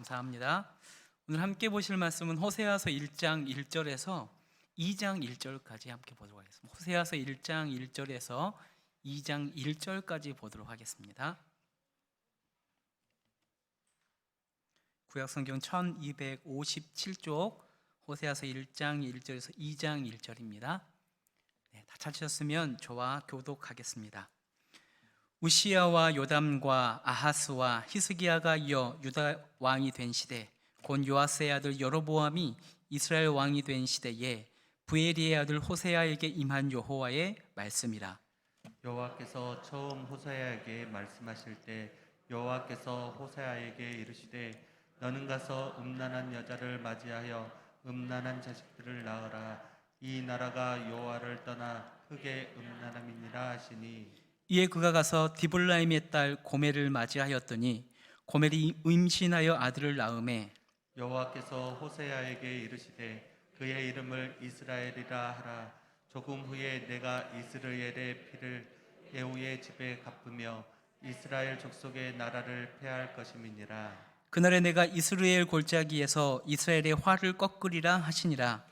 감사합니다. 오늘 함께 보실 말씀은 호세아서 1장 1절에서 2장 1절까지 함께 보도록 하겠습니다. 호세아서 1장 1절에서 2장 1절까지 보도록 하겠습니다. 구약성경 1257쪽 호세아서 1장 1절에서 2장 1절입니다. 다 찾으셨으면 저와 교독하겠습니다. 우시야와 요담과 아하스와 히스기야가 이어 유다 왕이 된 시대, 곧 요아스의 아들 여로보암이 이스라엘 왕이 된 시대에 부에리의 아들 호세아에게 임한 여호와의 말씀이라. 여호와께서 처음 호세아에게 말씀하실 때 여호와께서 호세아에게 이르시되 너는 가서 음란한 여자를 맞이하여 음란한 자식들을 낳으라. 이 나라가 여호와를 떠나 흙의 음란함이니라 하시니, 이에 그가 가서 디볼라임의 딸 고멜을 맞이하였더니 고멜이 임신하여 아들을 낳음에 여호와께서 호세아에게 이르시되 그의 이름을 이스라엘이라 하라. 조금 후에 내가 이스라엘의 피를 예후의 집에 갚으며 이스라엘 족속의 나라를 폐할 것임이니라. 그날에 내가 이스라엘 골짜기에서 이스라엘의 화를 꺾으리라 하시니라.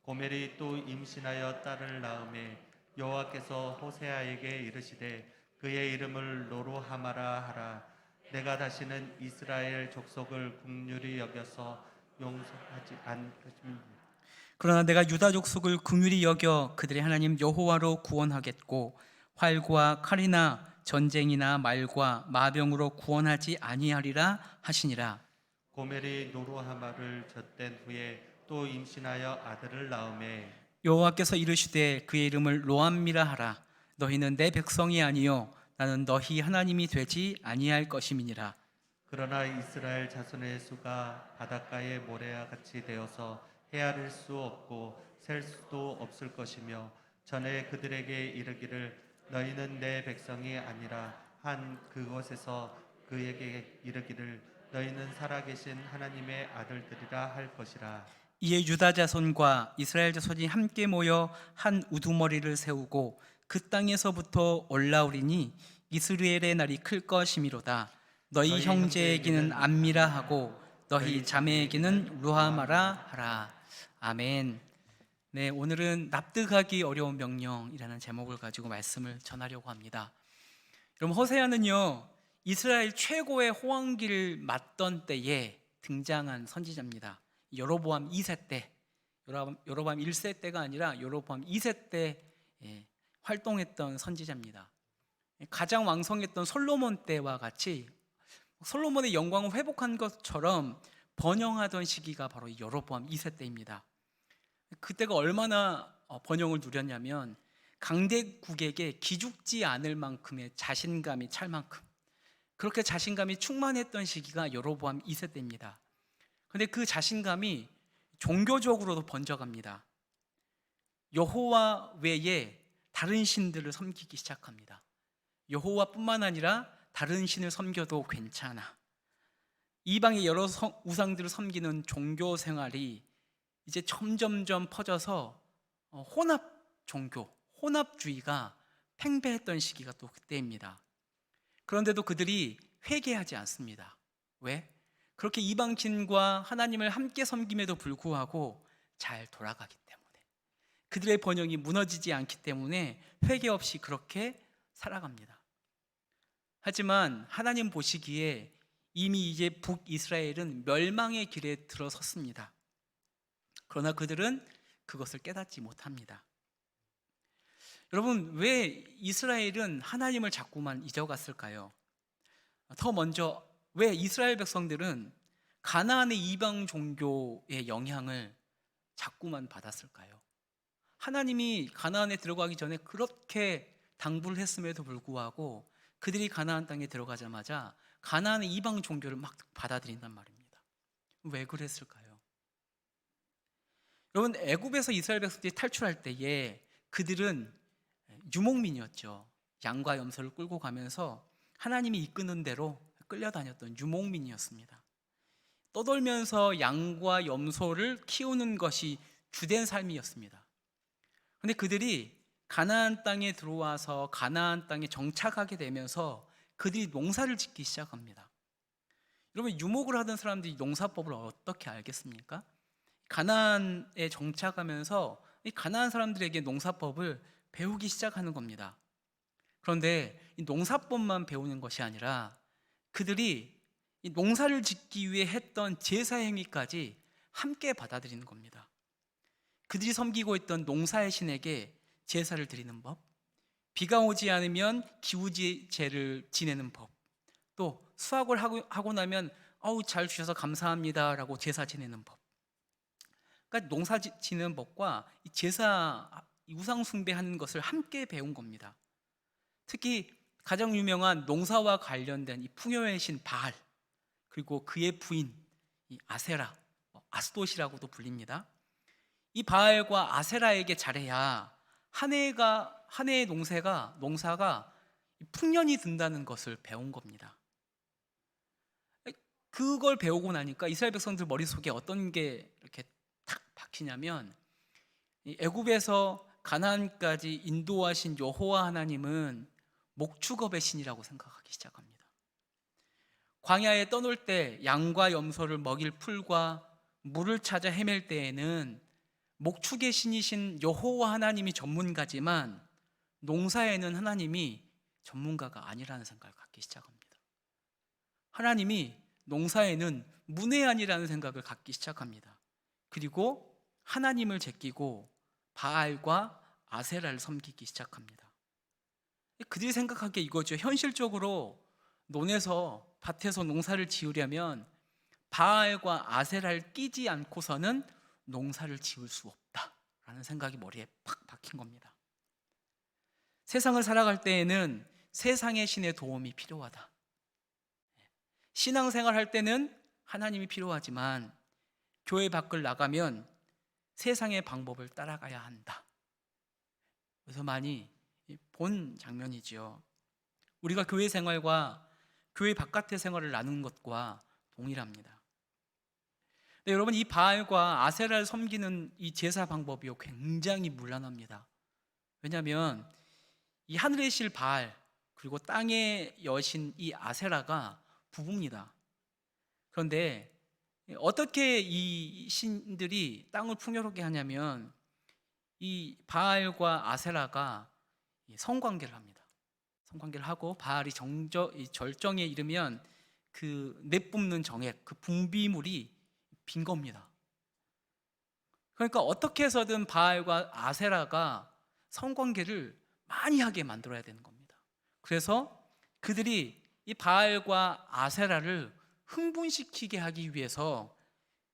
고멜이 또 임신하여 딸을 낳음에 여호와께서 호세아에게 이르시되 그의 이름을 로로하마라 하라. 내가 다시는 이스라엘 족속을 긍휼히 여겨서 용서하지 않을 것입니다. 그러나 내가 유다 족속을 긍휼히 여겨 그들의 하나님 여호와로 구원하겠고 활과 칼이나 전쟁이나 말과 마병으로 구원하지 아니하리라 하시니라. 고멜이 노루하마를 젖된 후에 또 임신하여 아들을 낳음에 여호와께서 이르시되 그의 이름을 로암미라 하라. 너희는 내 백성이 아니요 나는 너희 하나님이 되지 아니할 것임이니라. 그러나 이스라엘 자손의 수가 바닷가의 모래와 같이 되어서 헤아릴 수 없고 셀 수도 없을 것이며 전에 그들에게 이르기를 너희는 내 백성이 아니라 한 그곳에서 그에게 이르기를 너희는 살아계신 하나님의 아들들이라 할 것이라. 이에 유다 자손과 이스라엘 자손이 함께 모여 한 우두머리를 세우고 그 땅에서부터 올라오리니 이스라엘의 날이 클 것이미로다. 너희 형제에게는 암미라 하고 너희 자매에게는 루하마라 하라. 아멘. 네, 오늘은 납득하기 어려운 명령이라는 제목을 가지고 말씀을 전하려고 합니다. 여러분, 호세아는요 이스라엘 최고의 호황기를 맞던 때에 등장한 선지자입니다. 여로보암 2세 때, 여로보암 1세 때가 아니라 여로보암 2세 때 활동했던 선지자입니다. 가장 왕성했던 솔로몬 때와 같이 솔로몬의 영광을 회복한 것처럼 번영하던 시기가 바로 여로보암 2세 때입니다. 그때가 얼마나 번영을 누렸냐면 강대국에게 기죽지 않을 만큼의 자신감이 찰 만큼 그렇게 자신감이 충만했던 시기가 여로보암 2세 때입니다. 그런데 그 자신감이 종교적으로도 번져갑니다. 여호와 외에 다른 신들을 섬기기 시작합니다. 여호와뿐만 아니라 다른 신을 섬겨도 괜찮아. 이방의 여러 우상들을 섬기는 종교 생활이 이제 점점점 퍼져서 혼합 종교, 혼합주의가 팽배했던 시기가 또 그때입니다. 그런데도 그들이 회개하지 않습니다. 왜? 그렇게 이방신과 하나님을 함께 섬김에도 불구하고 잘 돌아가기 때문에, 그들의 번영이 무너지지 않기 때문에 회개 없이 그렇게 살아갑니다. 하지만 하나님 보시기에 이미 이제 북이스라엘은 멸망의 길에 들어섰습니다. 그러나 그들은 그것을 깨닫지 못합니다. 여러분, 왜 이스라엘은 하나님을 자꾸만 잊어갔을까요? 더 먼저 왜 이스라엘 백성들은 가나안의 이방 종교의 영향을 자꾸만 받았을까요? 하나님이 가나안에 들어가기 전에 그렇게 당부를 했음에도 불구하고 그들이 가나안 땅에 들어가자마자 가나안의 이방 종교를 막 받아들인단 말입니다. 왜 그랬을까요? 여러분, 애굽에서 이스라엘 백성들이 탈출할 때에 그들은 유목민이었죠. 양과 염소를 끌고 가면서 하나님이 이끄는 대로 끌려다녔던 유목민이었습니다. 떠돌면서 양과 염소를 키우는 것이 주된 삶이었습니다. 그런데 그들이 가나안 땅에 들어와서 가나안 땅에 정착하게 되면서 그들이 농사를 짓기 시작합니다. 여러분, 유목을 하던 사람들이 농사법을 어떻게 알겠습니까? 가나안에 정착하면서 이 가나안 사람들에게 농사법을 배우기 시작하는 겁니다. 그런데 이 농사법만 배우는 것이 아니라 그들이 이 농사를 짓기 위해 했던 제사 행위까지 함께 받아들이는 겁니다. 그들이 섬기고 있던 농사의 신에게 제사를 드리는 법, 비가 오지 않으면 기후제를 지내는 법, 또 수확을 하고 나면 잘 주셔서 감사합니다라고 제사 지내는 법. 그러니까 농사 지는 법과 이 제사, 우상 숭배하는 것을 함께 배운 겁니다. 특히 가장 유명한 농사와 관련된 이 풍요의 신 바알, 그리고 그의 부인 이 아세라, 아스돗이라고도 불립니다. 이 바알과 아세라에게 잘해야 한 해의 농사가 풍년이 든다는 것을 배운 겁니다. 그걸 배우고 나니까 이스라엘 백성들 머릿속에 어떤 게 이렇게 탁 박히냐면, 이 애굽에서 가나안까지 인도하신 여호와 하나님은 목축업의 신이라고 생각하기 시작합니다. 광야에 떠놀 때 양과 염소를 먹일 풀과 물을 찾아 헤맬 때에는 목축의 신이신 여호와 하나님이 전문가지만 농사에는 하나님이 전문가가 아니라는 생각을 갖기 시작합니다. 하나님이 농사에는 문외한이라는 생각을 갖기 시작합니다. 그리고 하나님을 제끼고 바알과 아세라를 섬기기 시작합니다. 그들이 생각하기에 이거죠. 현실적으로 논에서 밭에서 농사를 지으려면 바알과 아세라를 끼지 않고서는 농사를 지을 수 없다라는 생각이 머리에 팍 박힌 겁니다. 세상을 살아갈 때에는 세상의 신의 도움이 필요하다. 신앙생활 할 때는 하나님이 필요하지만 교회 밖을 나가면 세상의 방법을 따라가야 한다. 그래서 많이 본 장면이지요. 우리가 교회 생활과 교회 바깥의 생활을 나누는 것과 동일합니다. 네, 여러분, 이 바알과 아세라를 섬기는 이 제사 방법이요 굉장히 문란합니다. 왜냐하면 이 하늘의 실 바알 그리고 땅의 여신 이 아세라가 부부입니다. 그런데 어떻게 이 신들이 땅을 풍요롭게 하냐면 이 바알과 아세라가 성관계를 합니다. 성관계를 하고 바알이 절정에 이르면 그 내뿜는 정액, 그 분비물이 빈 겁니다. 그러니까 어떻게 해서든 바알과 아세라가 성관계를 많이 하게 만들어야 되는 겁니다. 그래서 그들이 이 바알과 아세라를 흥분시키게 하기 위해서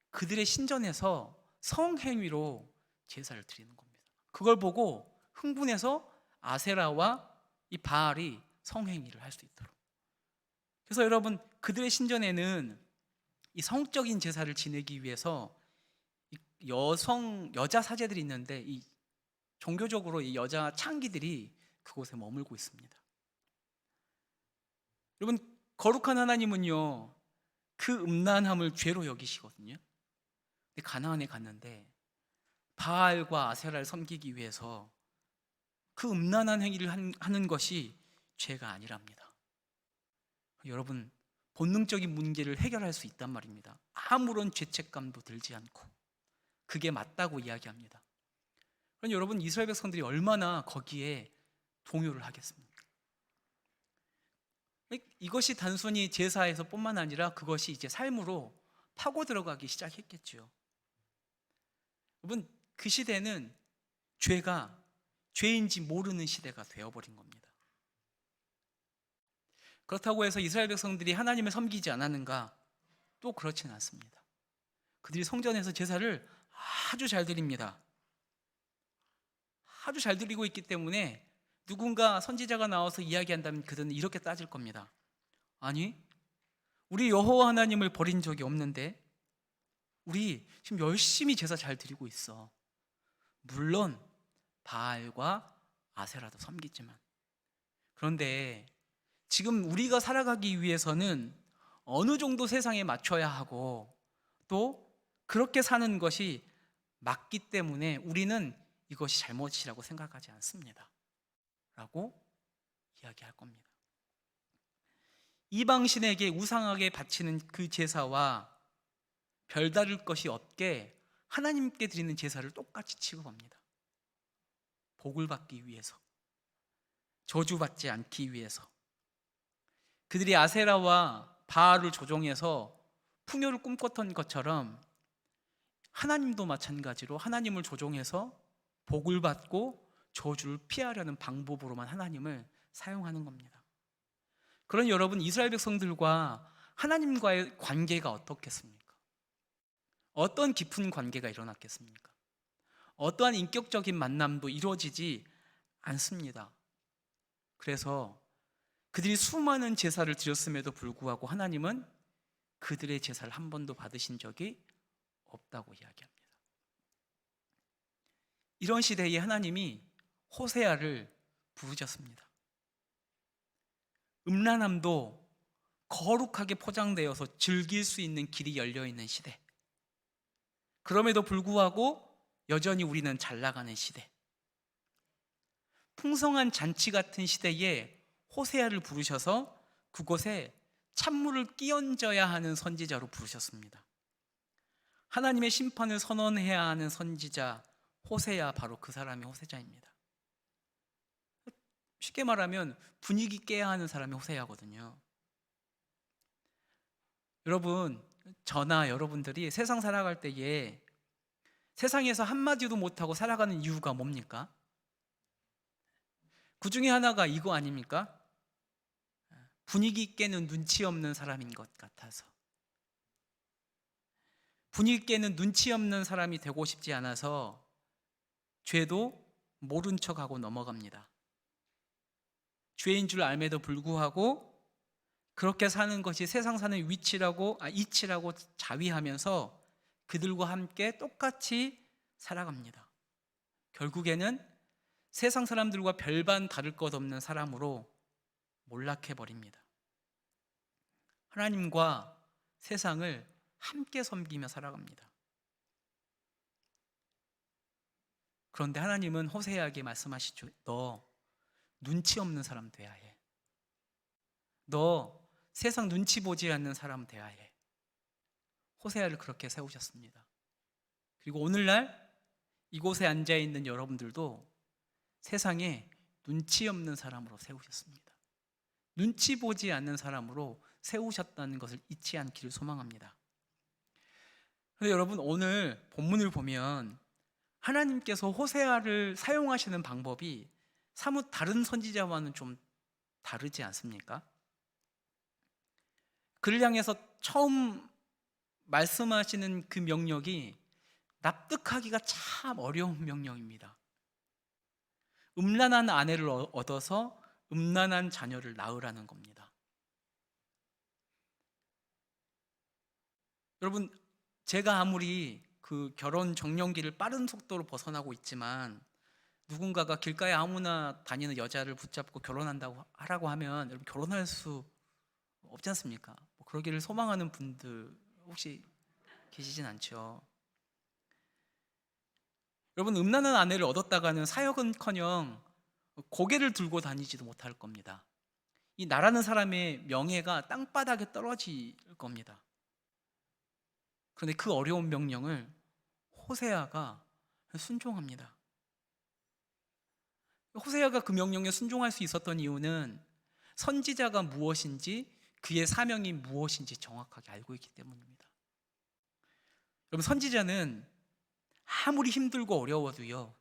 그들의 신전에서 성행위로 제사를 드리는 겁니다. 그걸 보고 흥분해서 아세라와 이 바알이 성행위를 할 수 있도록. 그래서 여러분, 그들의 신전에는 이 성적인 제사를 지내기 위해서 여자 사제들이 있는데 이 종교적으로 이 여자 창기들이 그곳에 머물고 있습니다. 여러분, 거룩한 하나님은요 그 음란함을 죄로 여기시거든요. 근데 가나안에 갔는데 바알과 아세라를 섬기기 위해서 그 음란한 행위를 하는 것이 죄가 아니랍니다. 여러분, 본능적인 문제를 해결할 수 있단 말입니다. 아무런 죄책감도 들지 않고 그게 맞다고 이야기합니다. 그럼 여러분, 이스라엘 백성들이 얼마나 거기에 동요를 하겠습니까? 이것이 단순히 제사에서 뿐만 아니라 그것이 이제 삶으로 파고 들어가기 시작했겠죠. 여러분, 그 시대는 죄가 죄인지 모르는 시대가 되어버린 겁니다. 그렇다고 해서 이스라엘 백성들이 하나님을 섬기지 않았는가? 또 그렇지는 않습니다. 그들이 성전에서 제사를 아주 잘 드립니다. 아주 잘 드리고 있기 때문에 누군가 선지자가 나와서 이야기한다면 그들은 이렇게 따질 겁니다. 아니, 우리 여호와 하나님을 버린 적이 없는데 우리 지금 열심히 제사 잘 드리고 있어. 물론 바알과 아세라도 섬기지만, 그런데 지금 우리가 살아가기 위해서는 어느 정도 세상에 맞춰야 하고 또 그렇게 사는 것이 맞기 때문에 우리는 이것이 잘못이라고 생각하지 않습니다 라고 이야기할 겁니다. 이방신에게 우상하게 바치는 그 제사와 별다를 것이 없게 하나님께 드리는 제사를 똑같이 취급합니다. 복을 받기 위해서, 저주받지 않기 위해서. 그들이 아세라와 바알을 조종해서 풍요를 꿈꿨던 것처럼 하나님도 마찬가지로 하나님을 조종해서 복을 받고 저주를 피하려는 방법으로만 하나님을 사용하는 겁니다. 그런 여러분, 이스라엘 백성들과 하나님과의 관계가 어떻겠습니까? 어떤 깊은 관계가 일어났겠습니까? 어떠한 인격적인 만남도 이루어지지 않습니다. 그래서 그들이 수많은 제사를 드렸음에도 불구하고 하나님은 그들의 제사를 한 번도 받으신 적이 없다고 이야기합니다. 이런 시대에 하나님이 호세아를 부르셨습니다. 음란함도 거룩하게 포장되어서 즐길 수 있는 길이 열려있는 시대, 그럼에도 불구하고 여전히 우리는 잘 나가는 시대, 풍성한 잔치 같은 시대에 호세아를 부르셔서 그곳에 찬물을 끼얹어야 하는 선지자로 부르셨습니다. 하나님의 심판을 선언해야 하는 선지자 호세아, 바로 그 사람이 호세자입니다. 쉽게 말하면 분위기 깨야 하는 사람이 호세아거든요. 여러분, 저나 여러분들이 세상 살아갈 때에 세상에서 한마디도 못하고 살아가는 이유가 뭡니까? 그 중에 하나가 이거 아닙니까? 분위기 깨는 눈치 없는 사람인 것 같아서. 분위기 깨는 눈치 없는 사람이 되고 싶지 않아서 죄도 모른 척하고 넘어갑니다. 죄인 줄 알매도 불구하고 그렇게 사는 것이 세상 사는 이치라고 자위하면서 그들과 함께 똑같이 살아갑니다. 결국에는 세상 사람들과 별반 다를 것 없는 사람으로 몰락해 버립니다. 하나님과 세상을 함께 섬기며 살아갑니다. 그런데 하나님은 호세아에게 말씀하시죠. 너 눈치 없는 사람 돼야 해. 너 세상 눈치 보지 않는 사람 돼야 해. 호세아를 그렇게 세우셨습니다. 그리고 오늘날 이곳에 앉아있는 여러분들도 세상에 눈치 없는 사람으로 세우셨습니다. 눈치 보지 않는 사람으로 세우셨다는 것을 잊지 않기를 소망합니다. 그런데 여러분, 오늘 본문을 보면 하나님께서 호세아를 사용하시는 방법이 사뭇 다른 선지자와는 좀 다르지 않습니까? 그를 향해서 처음 말씀하시는 그 명령이 납득하기가 참 어려운 명령입니다. 음란한 아내를 얻어서 음란한 자녀를 낳으라는 겁니다. 여러분, 제가 아무리 그 결혼 정년기를 빠른 속도로 벗어나고 있지만 누군가가 길가에 아무나 다니는 여자를 붙잡고 결혼한다고 하라고 하면 여러분, 결혼할 수 없지 않습니까? 뭐 그러기를 소망하는 분들 혹시 계시진 않죠. 여러분, 음란한 아내를 얻었다가는 사역은커녕 고개를 들고 다니지도 못할 겁니다. 이 나라는 사람의 명예가 땅바닥에 떨어질 겁니다. 그런데 그 어려운 명령을 호세아가 순종합니다. 호세아가 그 명령에 순종할 수 있었던 이유는 선지자가 무엇인지, 그의 사명이 무엇인지 정확하게 알고 있기 때문입니다. 여러분, 선지자는 아무리 힘들고 어려워도요,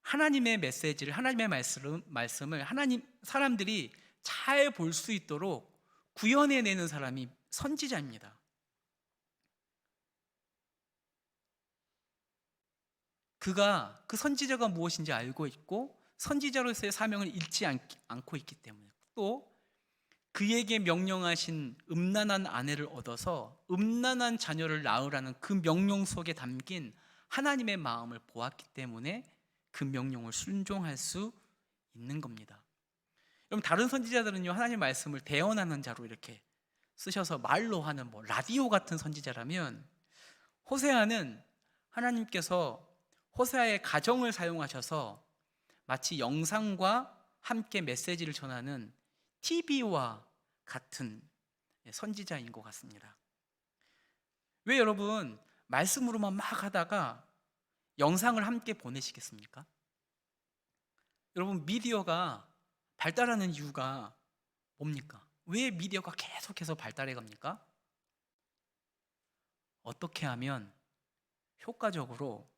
하나님의 메시지를, 하나님의 말씀을 사람들이 잘 볼 수 있도록 구현해내는 사람이 선지자입니다. 그가 그 선지자가 무엇인지 알고 있고 선지자로서의 사명을 잃지 않고 있기 때문에, 또 그에게 명령하신 음란한 아내를 얻어서 음란한 자녀를 낳으라는 그 명령 속에 담긴 하나님의 마음을 보았기 때문에 그 명령을 순종할 수 있는 겁니다. 여러분, 다른 선지자들은요, 하나님의 말씀을 대언하는 자로 이렇게 쓰셔서 말로 하는 라디오 같은 선지자라면, 호세아는 하나님께서 호세아의 가정을 사용하셔서 마치 영상과 함께 메시지를 전하는 TV와 같은 선지자인 것 같습니다. 왜 여러분 말씀으로만 막 하다가 영상을 함께 보내시겠습니까? 여러분 미디어가 발달하는 이유가 뭡니까? 왜 미디어가 계속해서 발달해 갑니까? 어떻게 하면 효과적으로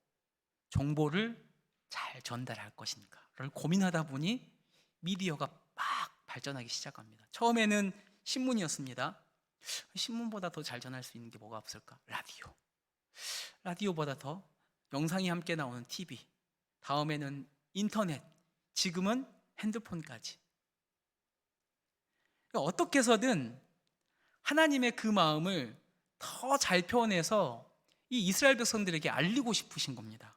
정보를 잘 전달할 것인가를 고민하다 보니 미디어가 막 발전하기 시작합니다. 처음에는 신문이었습니다. 신문보다 더 잘 전할 수 있는 게 뭐가 없을까? 라디오. 라디오보다 더 영상이 함께 나오는 TV. 다음에는 인터넷. 지금은 핸드폰까지. 어떻게 해서든 하나님의 그 마음을 더 잘 표현해서 이 이스라엘 백성들에게 알리고 싶으신 겁니다.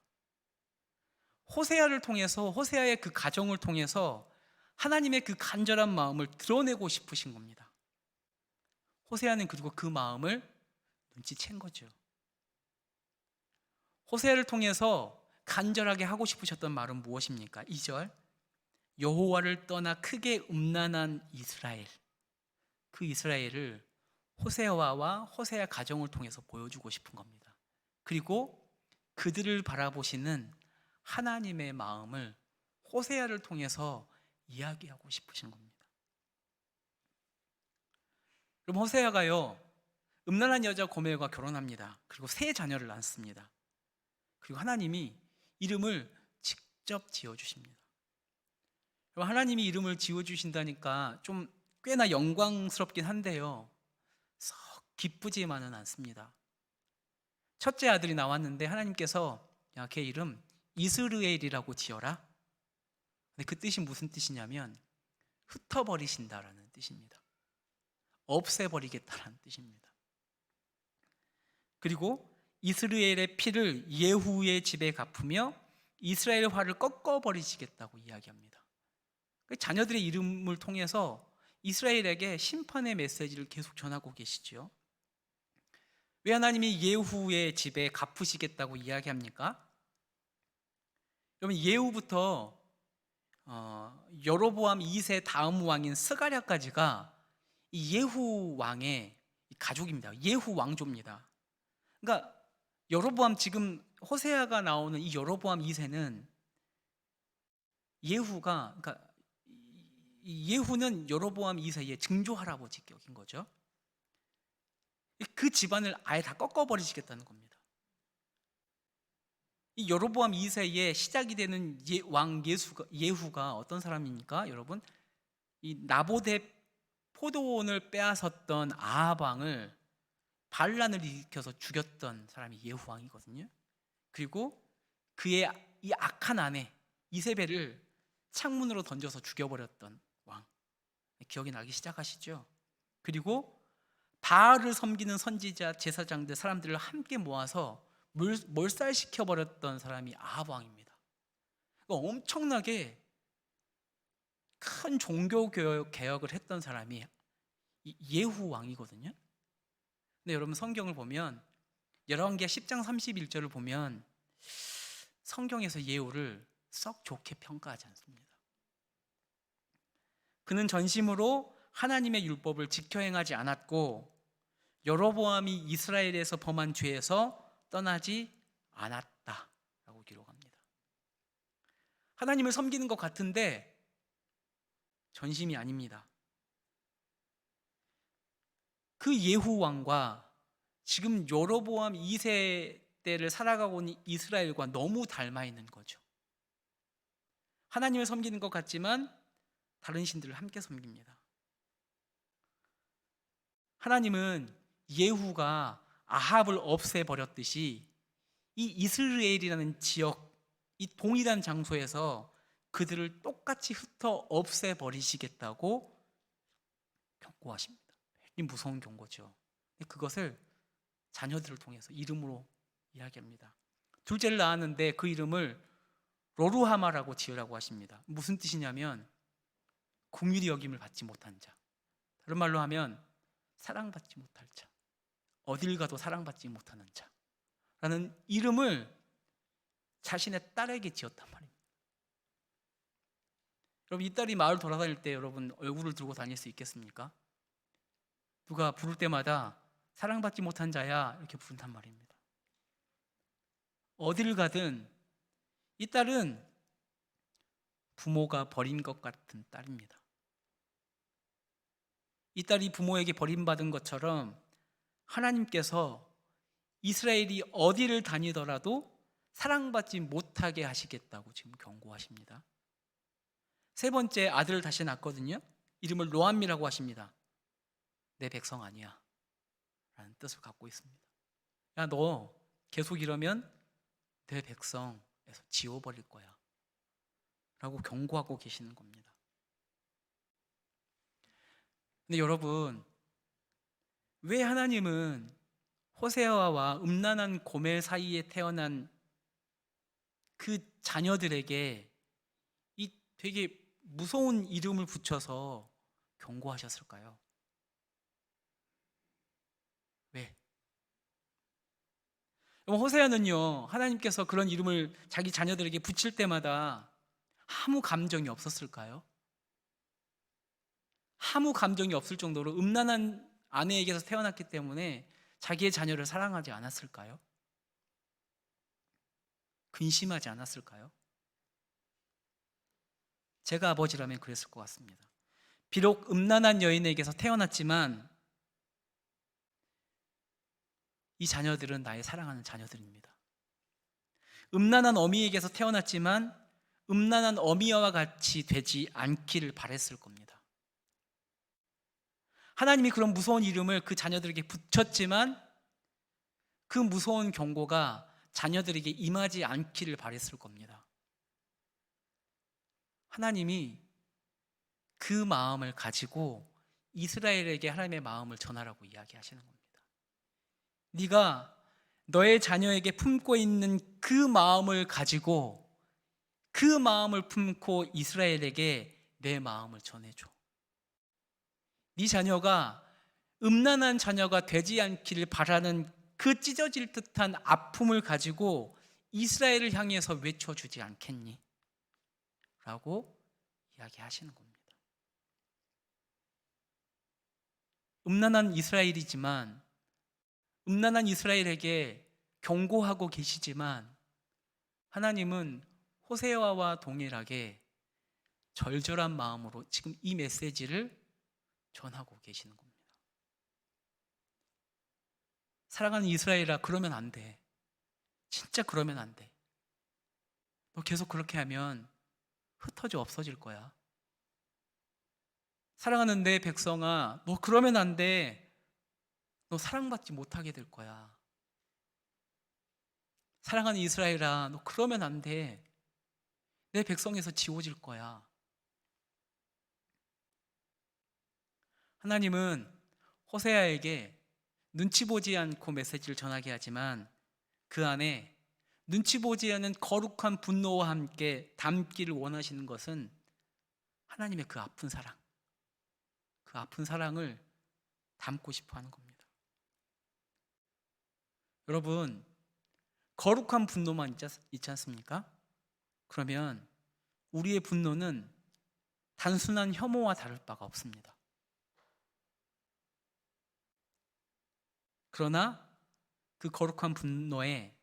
호세아를 통해서, 호세아의 그 가정을 통해서 하나님의 그 간절한 마음을 드러내고 싶으신 겁니다. 호세아는 그리고 그 마음을 눈치챈 거죠. 호세아를 통해서 간절하게 하고 싶으셨던 말은 무엇입니까? 2절, 여호와를 떠나 크게 음란한 이스라엘. 그 이스라엘을 호세아와 호세아 가정을 통해서 보여주고 싶은 겁니다. 그리고 그들을 바라보시는 하나님의 마음을 호세아를 통해서 이야기하고 싶으신 겁니다. 그럼 호세아가요, 음란한 여자 고멜과 결혼합니다. 그리고 세 자녀를 낳습니다. 그리고 하나님이 이름을 직접 지어주십니다. 하나님이 이름을 지어주신다니까 좀 꽤나 영광스럽긴 한데요, 썩 기쁘지만은 않습니다. 첫째 아들이 나왔는데 하나님께서 야, 걔 이름 이스르엘이라고 지어라. 근데 그 뜻이 무슨 뜻이냐면 흩어버리신다라는 뜻입니다. 없애버리겠다라는 뜻입니다. 그리고 이스라엘의 피를 예후의 집에 갚으며 이스라엘의 화를 꺾어버리시겠다고 이야기합니다. 자녀들의 이름을 통해서 이스라엘에게 심판의 메시지를 계속 전하고 계시죠. 왜 하나님이 예후의 집에 갚으시겠다고 이야기합니까? 여러분 예후부터 여로보암 2세 다음 왕인 스가랴까지가 이 예후 왕의 가족입니다. 예후 왕조입니다. 그러니까 여로보암, 지금 호세아가 나오는 이 여로보암 2세는 예후가, 그러니까 이 예후는 여로보암 2세의 증조 할아버지 격인 거죠. 그 집안을 아예 다 꺾어버리시겠다는 겁니다. 이 여로보암 2세의 시작이 되는 왕 예후가 어떤 사람입니까? 여러분, 이 나봇의 포도원을 빼앗았던 아합 왕을 반란을 일으켜서 죽였던 사람이 예후 왕이거든요. 그리고 그의 이 악한 아내 이세벨을 창문으로 던져서 죽여버렸던 왕. 기억이 나기 시작하시죠? 그리고 바알을 섬기는 선지자, 제사장들, 사람들을 함께 모아서 몰살시켜버렸던 사람이 아합 왕입니다. 그러니까 엄청나게 큰 종교 개혁을 했던 사람이 예후 왕이거든요. 근데 여러분 성경을 보면 열왕기하 10장 31절을 보면 성경에서 예후를 썩 좋게 평가하지 않습니다. 그는 전심으로 하나님의 율법을 지켜 행하지 않았고 여로보암이 이스라엘에서 범한 죄에서 떠나지 않았다라고 기록합니다. 하나님을 섬기는 것 같은데 전심이 아닙니다. 그 예후 왕과 지금 여로보암 2세 때를 살아가고 있는 이스라엘과 너무 닮아 있는 거죠. 하나님을 섬기는 것 같지만 다른 신들을 함께 섬깁니다. 하나님은 예후가 아합을 없애버렸듯이 이 이스라엘이라는 지역, 이 동일한 장소에서 그들을 똑같이 흩어 없애버리시겠다고 경고하십니다. 이 무서운 경고죠. 그것을 자녀들을 통해서 이름으로 이야기합니다. 둘째를 낳았는데 그 이름을 로루하마라고 지으라고 하십니다. 무슨 뜻이냐면 긍휼히 여김을 받지 못한 자, 다른 말로 하면 사랑받지 못할 자, 어딜 가도 사랑받지 못하는 자라는 이름을 자신의 딸에게 지었단 말입니다. 여러분, 이 딸이 마을 돌아다닐 때 여러분 얼굴을 들고 다닐 수 있겠습니까? 누가 부를 때마다 사랑받지 못한 자야 이렇게 부른단 말입니다. 어디를 가든 이 딸은 부모가 버린 것 같은 딸입니다. 이 딸이 부모에게 버림받은 것처럼 하나님께서 이스라엘이 어디를 다니더라도 사랑받지 못하게 하시겠다고 지금 경고하십니다. 세 번째 아들을 다시 낳거든요. 이름을 로암미라고 하십니다. 내 백성 아니야 라는 뜻을 갖고 있습니다. 야, 너 계속 이러면 내 백성에서 지워버릴 거야 라고 경고하고 계시는 겁니다. 근데 여러분, 왜 하나님은 호세아와 음란한 고멜 사이에 태어난 그 자녀들에게 이 되게 무서운 이름을 붙여서 경고하셨을까요? 왜? 호세아는요, 하나님께서 그런 이름을 자기 자녀들에게 붙일 때마다 아무 감정이 없었을까요? 아무 감정이 없을 정도로 음란한 아내에게서 태어났기 때문에 자기의 자녀를 사랑하지 않았을까요? 근심하지 않았을까요? 제가 아버지라면 그랬을 것 같습니다. 비록 음란한 여인에게서 태어났지만 이 자녀들은 나의 사랑하는 자녀들입니다. 음란한 어미에게서 태어났지만 음란한 어미와 같이 되지 않기를 바랬을 겁니다. 하나님이 그런 무서운 이름을 그 자녀들에게 붙였지만 그 무서운 경고가 자녀들에게 임하지 않기를 바랬을 겁니다. 하나님이 그 마음을 가지고 이스라엘에게 하나님의 마음을 전하라고 이야기하시는 겁니다. 네가 너의 자녀에게 품고 있는 그 마음을 가지고 그 마음을 품고 이스라엘에게 내 마음을 전해줘. 네 자녀가 음란한 자녀가 되지 않기를 바라는 그 찢어질 듯한 아픔을 가지고 이스라엘을 향해서 외쳐주지 않겠니? 라고 이야기하시는 겁니다. 음란한 이스라엘이지만 음란한 이스라엘에게 경고하고 계시지만 하나님은 호세아와 동일하게 절절한 마음으로 지금 이 메시지를 전하고 계시는 겁니다. 사랑하는 이스라엘아, 그러면 안 돼. 진짜 그러면 안 돼. 너 계속 그렇게 하면 흩어져 없어질 거야. 사랑하는 내 백성아, 너 그러면 안 돼. 너 사랑받지 못하게 될 거야. 사랑하는 이스라엘아, 너 그러면 안 돼. 내 백성에서 지워질 거야. 하나님은 호세아에게 눈치 보지 않고 메시지를 전하게 하지만 그 안에 눈치 보지 않은 거룩한 분노와 함께 담기를 원하시는 것은 하나님의 그 아픈 사랑, 그 아픈 사랑을 담고 싶어 하는 겁니다. 여러분, 거룩한 분노만 있지 않습니까? 그러면 우리의 분노는 단순한 혐오와 다를 바가 없습니다. 그러나 그 거룩한 분노에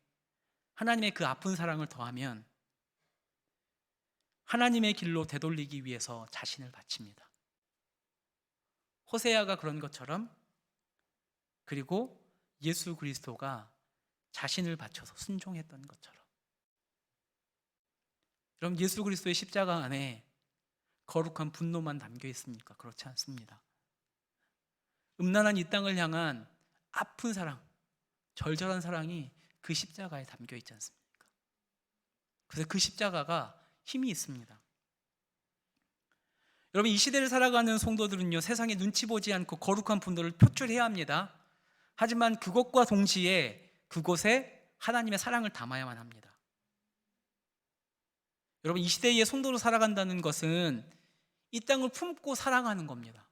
하나님의 그 아픈 사랑을 더하면 하나님의 길로 되돌리기 위해서 자신을 바칩니다. 호세아가 그런 것처럼, 그리고 예수 그리스도가 자신을 바쳐서 순종했던 것처럼. 그럼 예수 그리스도의 십자가 안에 거룩한 분노만 담겨 있습니까? 그렇지 않습니다. 음란한 이 땅을 향한 아픈 사랑, 절절한 사랑이 그 십자가에 담겨 있지 않습니까? 그래서 그 십자가가 힘이 있습니다. 여러분, 이 시대를 살아가는 성도들은요, 세상에 눈치 보지 않고 거룩한 분노를 표출해야 합니다. 하지만 그것과 동시에 그곳에 하나님의 사랑을 담아야만 합니다. 여러분, 이 시대의 성도로 살아간다는 것은 이 땅을 품고 사랑하는 겁니다.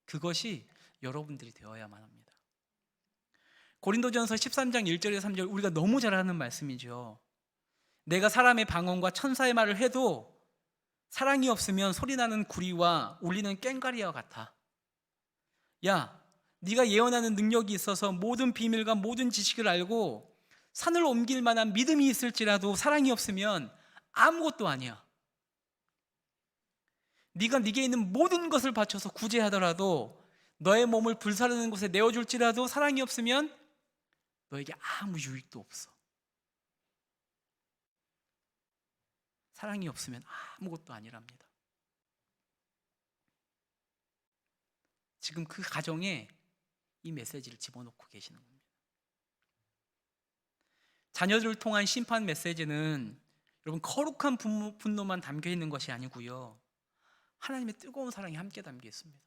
그것이 여러분들이 되어야만 합니다. 고린도전서 13장 1절에서 3절, 우리가 너무 잘 아는 말씀이죠. 내가 사람의 방언과 천사의 말을 해도 사랑이 없으면 소리나는 구리와 울리는 꽹과리와 같아. 야, 네가 예언하는 능력이 있어서 모든 비밀과 모든 지식을 알고 산을 옮길 만한 믿음이 있을지라도 사랑이 없으면 아무것도 아니야. 네가 네게 있는 모든 것을 바쳐서 구제하더라도 너의 몸을 불사르는 곳에 내어줄지라도 사랑이 없으면 너에게 아무 유익도 없어. 사랑이 없으면 아무것도 아니랍니다. 지금 그 가정에 이 메시지를 집어넣고 계시는 겁니다. 자녀들을 통한 심판 메시지는 여러분 거룩한 분노만 담겨 있는 것이 아니고요, 하나님의 뜨거운 사랑이 함께 담겨 있습니다.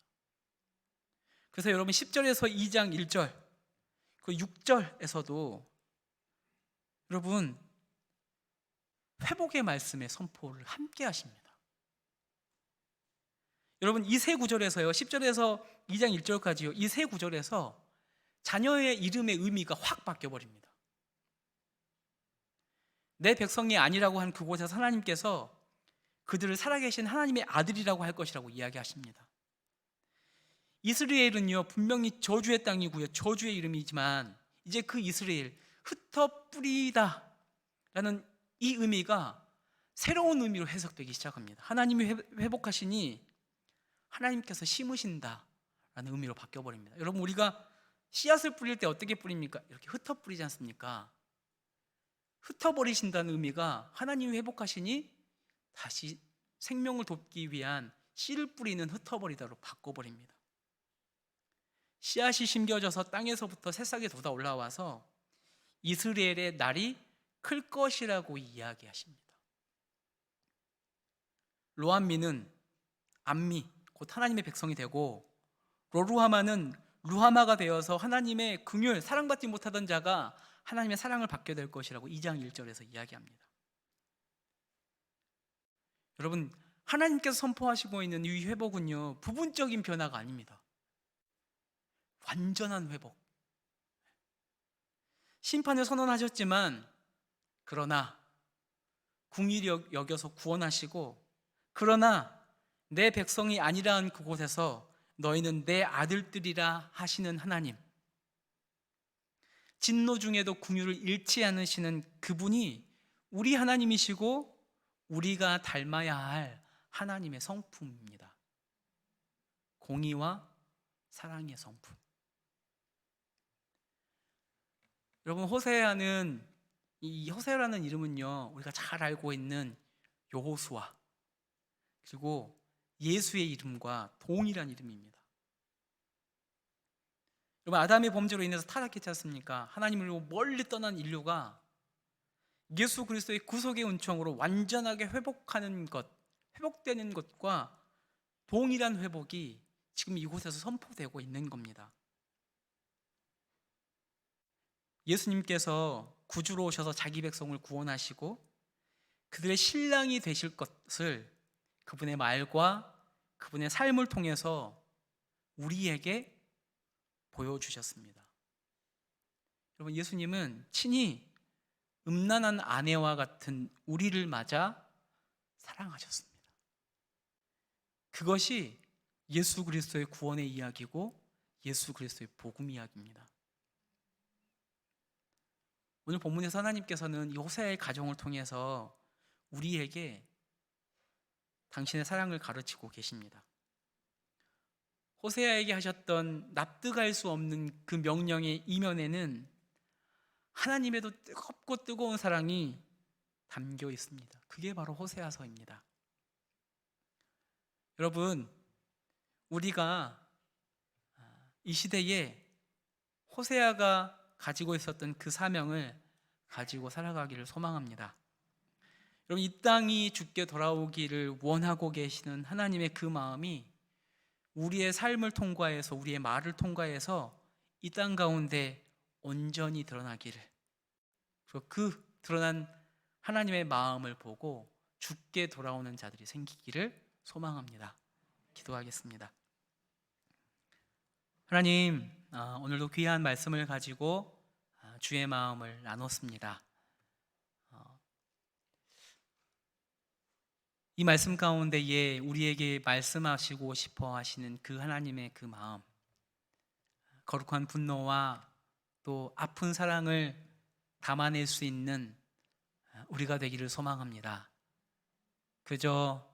그래서 여러분 10절에서 2장 1절 그 6절에서도 여러분 회복의 말씀의 선포를 함께 하십니다. 여러분 이 세 구절에서요, 10절에서 2장 1절까지요, 이 세 구절에서 자녀의 이름의 의미가 확 바뀌어 버립니다. 내 백성이 아니라고 한 그곳에서 하나님께서 그들을 살아계신 하나님의 아들이라고 할 것이라고 이야기하십니다. 이스라엘은요 분명히 저주의 땅이고요, 저주의 이름이지만 이제 그 이스라엘, 흩어 뿌리다 라는 이 의미가 새로운 의미로 해석되기 시작합니다. 하나님이 회복하시니 하나님께서 심으신다 라는 의미로 바뀌어버립니다. 여러분 우리가 씨앗을 뿌릴 때 어떻게 뿌립니까? 이렇게 흩어 뿌리지 않습니까? 흩어버리신다는 의미가 하나님이 회복하시니 다시 생명을 돕기 위한 씨를 뿌리는 흩어버리다로 바꿔버립니다. 씨앗이 심겨져서 땅에서부터 새싹이 돋아 올라와서 이스라엘의 날이 클 것이라고 이야기하십니다. 로암미는 암미, 곧 하나님의 백성이 되고, 로루하마는 루하마가 되어서 하나님의 긍휼, 사랑받지 못하던 자가 하나님의 사랑을 받게 될 것이라고 2장 1절에서 이야기합니다. 여러분 하나님께서 선포하시고 있는 이 회복은요 부분적인 변화가 아닙니다. 완전한 회복. 심판을 선언하셨지만 그러나 궁일이 여겨서 구원하시고, 그러나 내 백성이 아니라 한 그곳에서 너희는 내 아들들이라 하시는 하나님, 진노 중에도 긍휼을 잃지 않으시는 그분이 우리 하나님이시고 우리가 닮아야 할 하나님의 성품입니다. 공의와 사랑의 성품. 여러분 호세아는, 이 호세아라는 이름은요 우리가 잘 알고 있는 여호수아 그리고 예수의 이름과 동일한 이름입니다. 여러분 아담의 범죄로 인해서 타락했지 않습니까? 하나님을 멀리 떠난 인류가 예수 그리스도의 구속의 은총으로 완전하게 회복하는 것, 회복되는 것과 동일한 회복이 지금 이곳에서 선포되고 있는 겁니다. 예수님께서 구주로 오셔서 자기 백성을 구원하시고 그들의 신랑이 되실 것을 그분의 말과 그분의 삶을 통해서 우리에게 보여주셨습니다. 여러분 예수님은 친히 음란한 아내와 같은 우리를 맞아 사랑하셨습니다. 그것이 예수 그리스도의 구원의 이야기고 예수 그리스도의 복음 이야기입니다. 오늘 본문에서 하나님께서는 이 호세아의 가정을 통해서 우리에게 당신의 사랑을 가르치고 계십니다. 호세아에게 하셨던 납득할 수 없는 그 명령의 이면에는 하나님에도 뜨겁고 뜨거운 사랑이 담겨 있습니다. 그게 바로 호세아서입니다. 여러분 우리가 이 시대에 호세아가 가지고 있었던 그 사명을 가지고 살아가기를 소망합니다. 여러분 이 땅이 주께 돌아오기를 원하고 계시는 하나님의 그 마음이 우리의 삶을 통과해서, 우리의 말을 통과해서 이 땅 가운데 온전히 드러나기를, 그리고 그 드러난 하나님의 마음을 보고 주께 돌아오는 자들이 생기기를 소망합니다. 기도하겠습니다. 하나님, 오늘도 귀한 말씀을 가지고 주의 마음을 나눴습니다. 이 말씀 가운데에 우리에게 말씀하시고 싶어 하시는 그 하나님의 그 마음, 거룩한 분노와 또 아픈 사랑을 담아낼 수 있는 우리가 되기를 소망합니다. 그저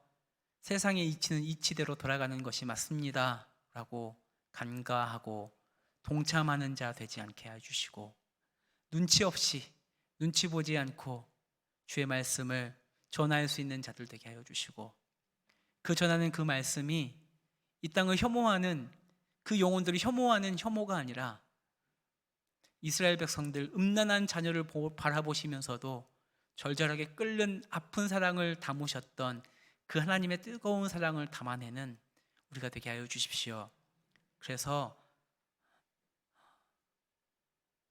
세상의 이치는 이치대로 돌아가는 것이 맞습니다 라고 간과하고 동참하는 자 되지 않게 해주시고, 눈치 없이, 눈치 보지 않고 주의 말씀을 전할 수 있는 자들 되게 하여 주시고, 그 전하는 그 말씀이 이 땅을 혐오하는 그 영혼들을 혐오하는 혐오가 아니라 이스라엘 백성들 음란한 자녀를 바라보시면서도 절절하게 끓는 아픈 사랑을 담으셨던 그 하나님의 뜨거운 사랑을 담아내는 우리가 되게 하여 주십시오. 그래서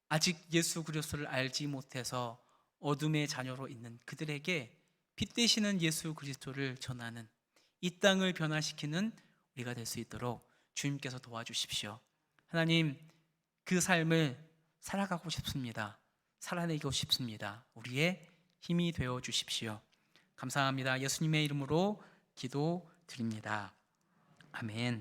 아직 예수 그리스도를 알지 못해서 어둠의 자녀로 있는 그들에게 빛 되시는 예수 그리스도를 전하는, 이 땅을 변화시키는 우리가 될 수 있도록 주님께서 도와주십시오. 하나님, 그 삶을 살아가고 싶습니다. 살아내고 싶습니다. 우리의 힘이 되어 주십시오. 감사합니다. 예수님의 이름으로 기도드립니다. 아멘.